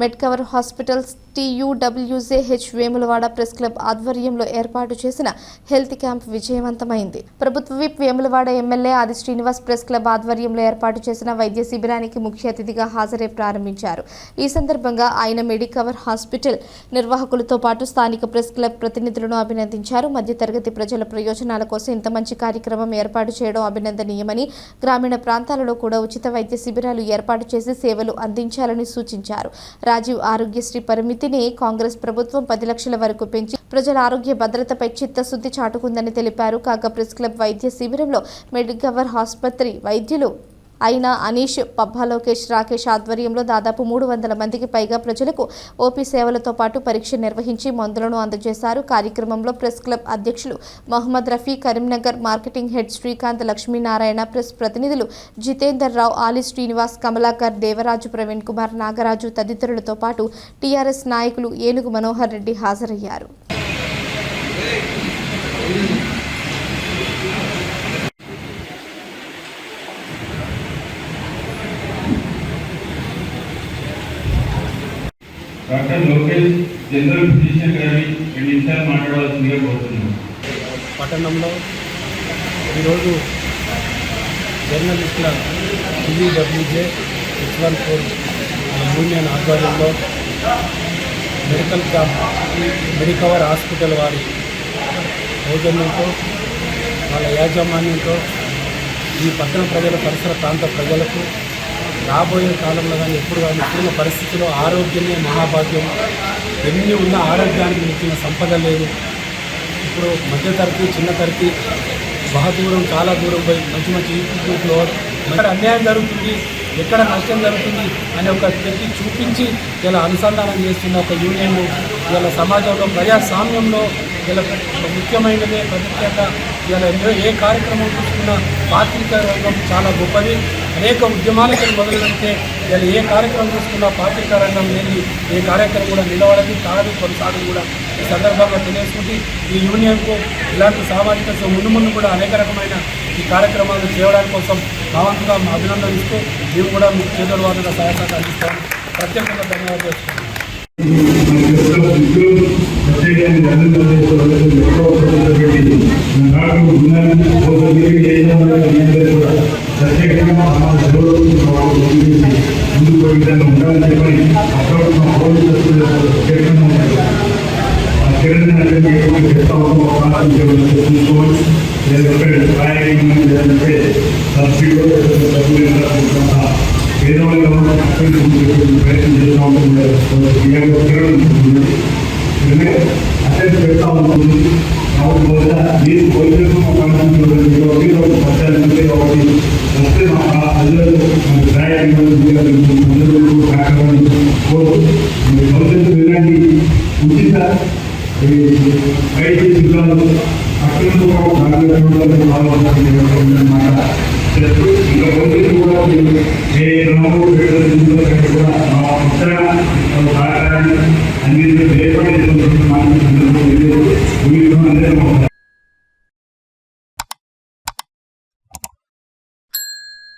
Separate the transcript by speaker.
Speaker 1: మెడ్కవర్ hospitals TUWJH Vemulawada press club ఆధ్వర్యంలో ఏర్పాటు చేసిన హెల్త్ క్యాంప్ విజయవంతమైంది. ప్రభుత్వ విప్ వేములవాడ ఎమ్మెల్యే ఆది శ్రీనివాస్ ప్రెస్ క్లబ్ ఆధ్వర్యంలో ఏర్పాటు చేసిన వైద్య శిబిరానికి ముఖ్య అతిథిగా హాజరై ప్రారంభించారు. ఈ సందర్భంగా ఆయన మెడికవర్ హాస్పిటల్ నిర్వాహకులతో పాటు స్థానిక ప్రెస్ క్లబ్ ప్రతినిధులను అభినందించారు. మధ్యతరగతి ప్రజల ప్రయోజనాల కోసం ఇంత మంచి కార్యక్రమం ఏర్పాటు చేయడం అభినందనీయమని, గ్రామీణ ప్రాంతాలలో కూడా ఉచిత వైద్య శిబిరాలు ఏర్పాటు చేసి సేవలు అందించాలని సూచించారు. రాజీవ్ ఆరోగ్యశ్రీ పరిమితిని కాంగ్రెస్ ప్రభుత్వం 10 లక్షల వరకు పెంచి ప్రజల ఆరోగ్య భద్రతపై చిత్తశుద్ధి చాటుకుందని తెలిపారు. కాగా ప్రెస్ క్లబ్ వైద్య శిబిరంలో మెడికవర్ ఆసుపత్రి వైద్యులు అయిన అనీష్, పబ్బా లోకేష్, రాకేష్ ఆధ్వర్యంలో దాదాపు 300 మందికి పైగా ప్రజలకు ఓపీ సేవలతో పాటు పరీక్ష నిర్వహించి మందులను అందజేశారు. కార్యక్రమంలో ప్రెస్ క్లబ్ అధ్యక్షులు Mohammed Rafi, Karimnagar marketing head Srikanth, Lakshminarayana, press ప్రతినిధులు జితేందర్ రావు, ఆలి శ్రీనివాస్, కమలాకర్, దేవరాజు, ప్రవీణ్ కుమార్, నాగరాజు తదితరులతో పాటు టీఆర్ఎస్ నాయకులు ఏనుగు మనోహర్ రెడ్డి హాజరయ్యారు.
Speaker 2: డాక్టర్ లోకేష్ జనరల్ ఫిజిషియన్ గారి 2 నిమిషాలు మాట్లాడాల్సిందిగా కోరుతున్నాను.
Speaker 3: పట్టణంలో ఈరోజు జర్నలిస్టుల TUWJH యూనియన్ ఆధ్వర్యంలో మెడికల్ క్యాంప్ మెడికవర్ హాస్పిటల్ వారి సౌజన్యంతో వాళ్ళ యాజమాన్యంతో ఈ పట్టణ ప్రజల పరిసర ప్రాంత ప్రజలకు రాబోయే కాలంలో కానీ ఎప్పుడు కానీ ఇప్పుడున్న పరిస్థితిలో ఆరోగ్యమే మహాభాగ్యం. ఎన్ని ఉన్న ఆరోగ్యానికి మించిన సంపద లేదు. ఇప్పుడు మధ్యతరగతి, చిన్న తరగతి చాలా దూరం పోయి మంచి ఇన్స్టిట్యూట్లో ఎక్కడ అన్యాయం జరుగుతుంది, ఎక్కడ నష్టం జరుగుతుంది అనే ఒక వ్యక్తి చూపించి ఇలా అనుసంధానం చేస్తున్న ఒక యూనియన్ ఇలా సమాజంలో ప్రజాస్వామ్యంలో ఇలా ముఖ్యమైనదే. ప్రత్యేకంగా ఇలా ఏ కార్యక్రమం చూసుకున్నా పాత్రికా రంగం చాలా గొప్పది. అనేక ఉద్యమాలకు మొదలు పెడితే ఇలా ఏ కార్యక్రమం చూసుకున్నా పాత్రికా రంగం లేని ఏ కార్యక్రమం కూడా నిలవడది కాదు, కొనసాగదు కూడా. ఈ సందర్భంగా తెలియజేసుకుంటే ఈ యూనియన్కు ఇలాంటి సామాజిక ముందు కూడా అనేక రకమైన ఈ కార్యక్రమాలు చేయడానికి కోసం మా వంతుగా అభినందనిస్తూ మేము కూడా మీకు చేతుల వారిగా సహాయత అందిస్తాము. ప్రత్యేకంగా ధన్యవాదాలు చేస్తున్నాం.
Speaker 2: అటెండ్ పెడతా ఉంటుంది. మీరు పోలీసులు వస్తే మా ప్రజలకు వినండి. ఉచిత వైద్య శిబిరాలు అక్కడ ఇంకా పోలీసులు కూడా ఏ రంగు కూడా అన్ని భయపడే